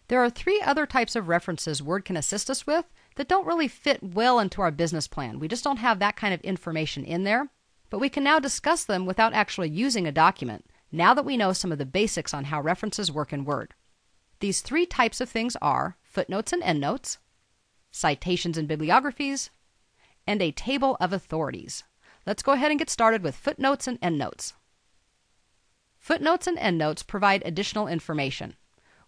There are three other types of references Word can assist us with that don't really fit well into our business plan. We just don't have that kind of information in there, but we can now discuss them without actually using a document, now that we know some of the basics on how references work in Word. These three types of things are footnotes and endnotes, citations and bibliographies, and a table of authorities. Let's go ahead and get started with footnotes and endnotes. Footnotes and endnotes provide additional information.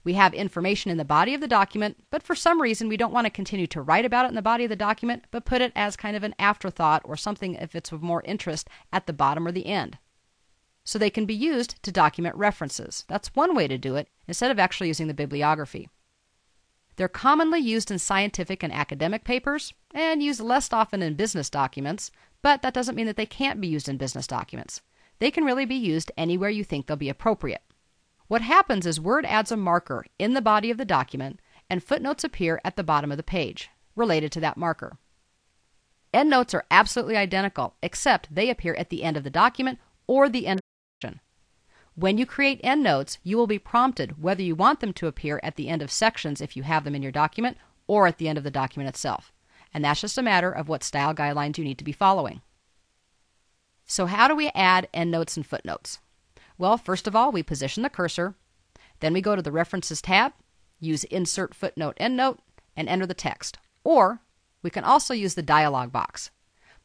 We have information in the body of the document, but for some reason we don't want to continue to write about it in the body of the document, but put it as kind of an afterthought or something if it's of more interest at the bottom or the end. So they can be used to document references. That's one way to do it, instead of actually using the bibliography. They're commonly used in scientific and academic papers, and used less often in business documents, but that doesn't mean that they can't be used in business documents. They can really be used anywhere you think they'll be appropriate. What happens is Word adds a marker in the body of the document, and footnotes appear at the bottom of the page, related to that marker. Endnotes are absolutely identical, except they appear at the end of the document or the end of the section. When you create endnotes, you will be prompted whether you want them to appear at the end of sections if you have them in your document, or at the end of the document itself. And that's just a matter of what style guidelines you need to be following. So how do we add endnotes and footnotes? Well, first of all, we position the cursor, then we go to the References tab, use Insert Footnote Endnote, and enter the text. Or, we can also use the dialog box.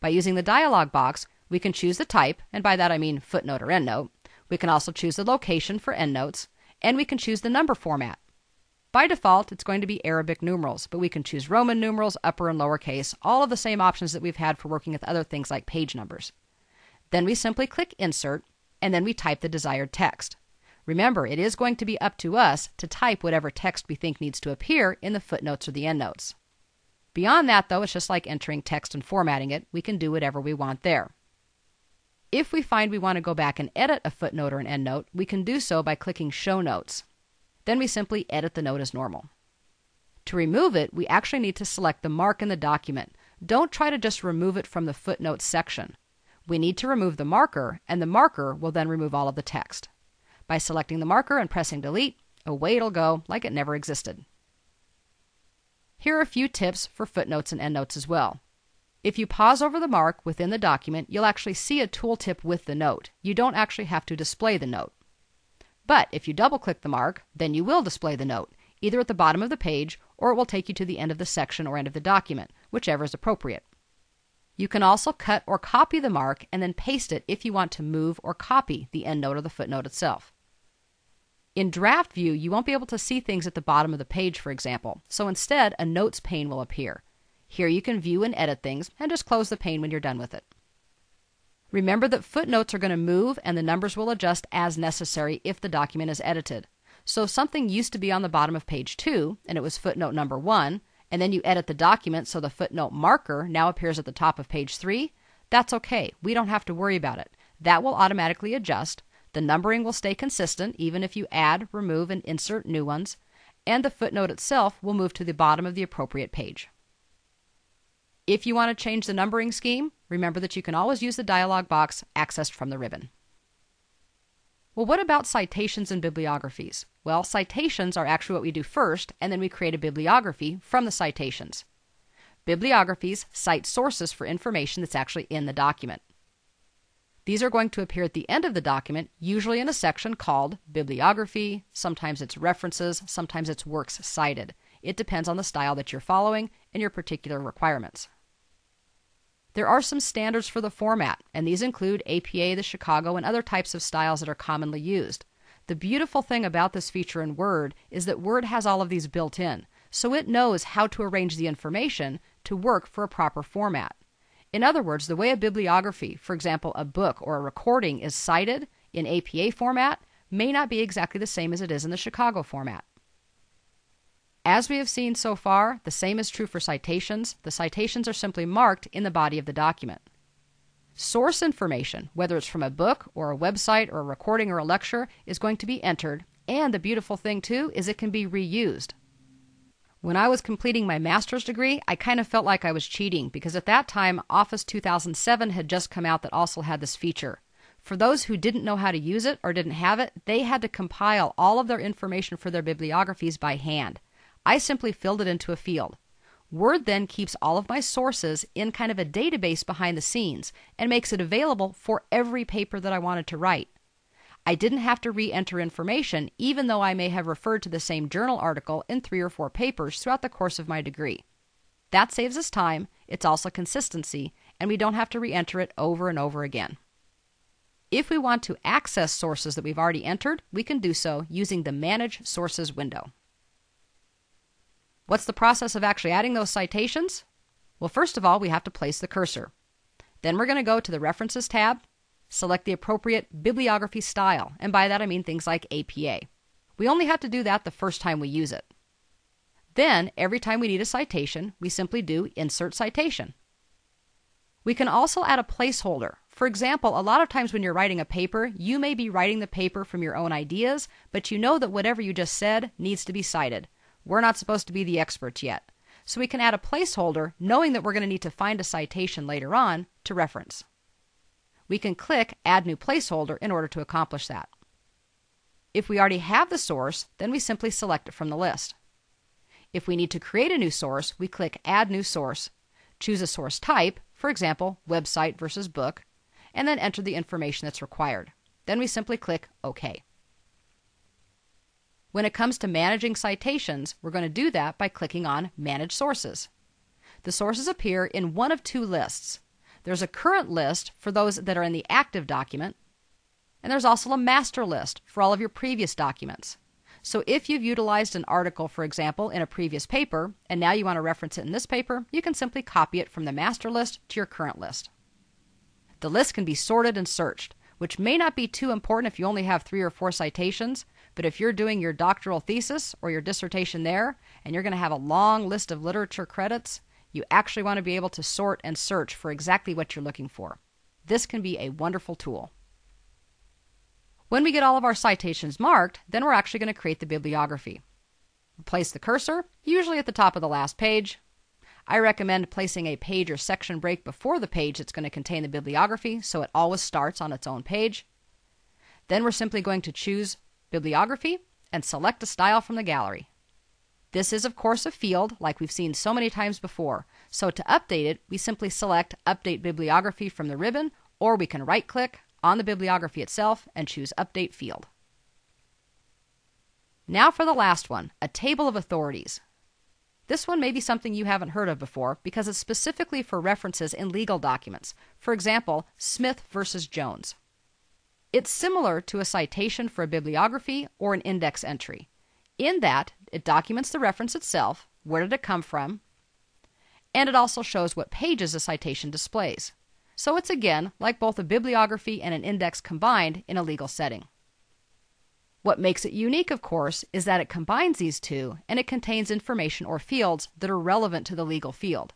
By using the dialog box, we can choose the type, and by that I mean footnote or endnote. We can also choose the location for endnotes, and we can choose the number format. By default, it's going to be Arabic numerals, but we can choose Roman numerals, upper and lowercase, all of the same options that we've had for working with other things like page numbers. Then we simply click Insert, and then we type the desired text. Remember, it is going to be up to us to type whatever text we think needs to appear in the footnotes or the endnotes. Beyond that, though, it's just like entering text and formatting it. We can do whatever we want there. If we find we want to go back and edit a footnote or an endnote, we can do so by clicking Show Notes. Then we simply edit the note as normal. To remove it, we actually need to select the mark in the document. Don't try to just remove it from the footnotes section. We need to remove the marker, and the marker will then remove all of the text. By selecting the marker and pressing Delete, away it'll go like it never existed. Here are a few tips for footnotes and endnotes as well. If you pause over the mark within the document, you'll actually see a tooltip with the note. You don't actually have to display the note. But if you double-click the mark, then you will display the note, either at the bottom of the page, or it will take you to the end of the section or end of the document, whichever is appropriate. You can also cut or copy the mark and then paste it if you want to move or copy the endnote or the footnote itself. In draft view, you won't be able to see things at the bottom of the page, for example, so instead a notes pane will appear. Here you can view and edit things, and just close the pane when you're done with it. Remember that footnotes are going to move and the numbers will adjust as necessary if the document is edited. So if something used to be on the bottom of page 2, and it was footnote number 1, and then you edit the document so the footnote marker now appears at the top of page 3, that's okay. We don't have to worry about it. That will automatically adjust. The numbering will stay consistent even if you add, remove, and insert new ones, and the footnote itself will move to the bottom of the appropriate page. If you want to change the numbering scheme, remember that you can always use the dialog box accessed from the ribbon. Well, what about citations and bibliographies? Well, citations are actually what we do first, and then we create a bibliography from the citations. Bibliographies cite sources for information that's actually in the document. These are going to appear at the end of the document, usually in a section called Bibliography. Sometimes it's References, sometimes it's Works Cited. It depends on the style that you're following and your particular requirements. There are some standards for the format, and these include APA, the Chicago, and other types of styles that are commonly used. The beautiful thing about this feature in Word is that Word has all of these built in, so it knows how to arrange the information to work for a proper format. In other words, the way a bibliography, for example a book or a recording, is cited in APA format may not be exactly the same as it is in the Chicago format. As we have seen so far, the same is true for citations. The citations are simply marked in the body of the document. Source information, whether it's from a book or a website or a recording or a lecture, is going to be entered, and the beautiful thing too is it can be reused. When I was completing my master's degree, I kind of felt like I was cheating because at that time Office 2007 had just come out that also had this feature. For those who didn't know how to use it or didn't have it, they had to compile all of their information for their bibliographies by hand. I simply filled it into a field. Word then keeps all of my sources in kind of a database behind the scenes and makes it available for every paper that I wanted to write. I didn't have to re-enter information, even though I may have referred to the same journal article in 3 or 4 papers throughout the course of my degree. That saves us time, it's also consistency, and we don't have to re-enter it over and over again. If we want to access sources that we've already entered, we can do so using the Manage Sources window. What's the process of actually adding those citations? Well, first of all, we have to place the cursor. Then we're going to go to the References tab, select the appropriate bibliography style, and by that I mean things like APA. We only have to do that the first time we use it. Then, every time we need a citation, we simply do Insert Citation. We can also add a placeholder. For example, a lot of times when you're writing a paper, you may be writing the paper from your own ideas, but you know that whatever you just said needs to be cited. We're not supposed to be the experts yet. So we can add a placeholder knowing that we're going to need to find a citation later on to reference. We can click Add New Placeholder in order to accomplish that. If we already have the source, then we simply select it from the list. If we need to create a new source, we click Add New Source, choose a source type, for example, website versus book, and then enter the information that's required. Then we simply click OK. When it comes to managing citations, we're going to do that by clicking on Manage Sources. The sources appear in one of 2 lists. There's a current list for those that are in the active document, and there's also a master list for all of your previous documents. So if you've utilized an article, for example, in a previous paper, and now you want to reference it in this paper, you can simply copy it from the master list to your current list. The list can be sorted and searched, which may not be too important if you only have 3 or 4 citations, but if you're doing your doctoral thesis or your dissertation there, and you're going to have a long list of literature credits, you actually want to be able to sort and search for exactly what you're looking for. This can be a wonderful tool. When we get all of our citations marked, then we're actually going to create the bibliography. Place the cursor, usually at the top of the last page. I recommend placing a page or section break before the page that's going to contain the bibliography, so it always starts on its own page. Then we're simply going to choose Bibliography and select a style from the gallery. This is, of course, a field like we've seen so many times before, so to update it, we simply select Update Bibliography from the ribbon, or we can right-click on the bibliography itself and choose Update Field. Now for the last one, a table of authorities. This one may be something you haven't heard of before because it's specifically for references in legal documents. For example, Smith versus Jones. It's similar to a citation for a bibliography or an index entry, in that it documents the reference itself, where did it come from, and it also shows what pages the citation displays. So it's again like both a bibliography and an index combined in a legal setting. What makes it unique, of course, is that it combines these two and it contains information or fields that are relevant to the legal field,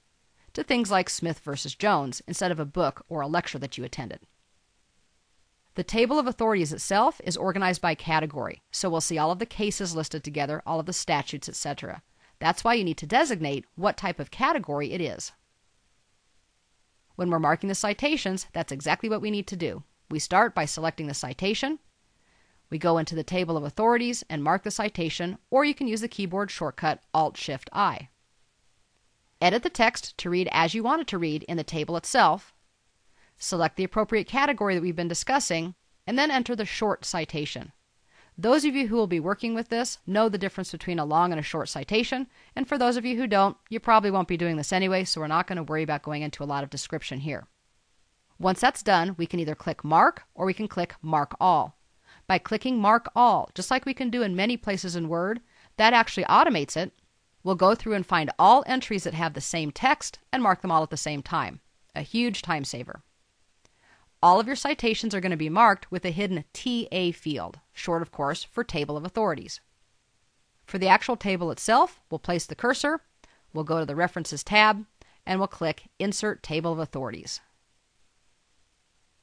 to things like Smith versus Jones instead of a book or a lecture that you attended. The table of authorities itself is organized by category, so we'll see all of the cases listed together, all of the statutes, etc. That's why you need to designate what type of category it is. When we're marking the citations, that's exactly what we need to do. We start by selecting the citation. We go into the table of authorities and mark the citation, or you can use the keyboard shortcut Alt-Shift-I. Edit the text to read as you want it to read in the table itself. Select the appropriate category that we've been discussing, and then enter the short citation. Those of you who will be working with this know the difference between a long and a short citation, and for those of you who don't, you probably won't be doing this anyway, so we're not going to worry about going into a lot of description here. Once that's done, we can either click Mark or we can click Mark All. By clicking Mark All, just like we can do in many places in Word, that actually automates it. We'll go through and find all entries that have the same text and mark them all at the same time. A huge time saver. All of your citations are going to be marked with a hidden TA field, short of course for Table of Authorities. For the actual table itself, we'll place the cursor, we'll go to the References tab, and we'll click Insert Table of Authorities.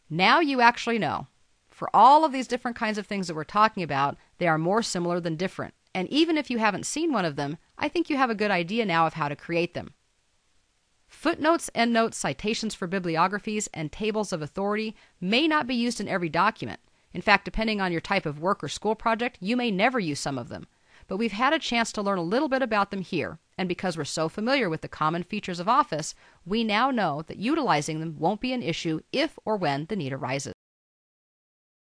Now you actually know. For all of these different kinds of things that we're talking about, they are more similar than different. And even if you haven't seen one of them, I think you have a good idea now of how to create them. Footnotes, endnotes, citations for bibliographies, and tables of authority may not be used in every document. In fact, depending on your type of work or school project, you may never use some of them. But we've had a chance to learn a little bit about them here, and because we're so familiar with the common features of Office, we now know that utilizing them won't be an issue if or when the need arises.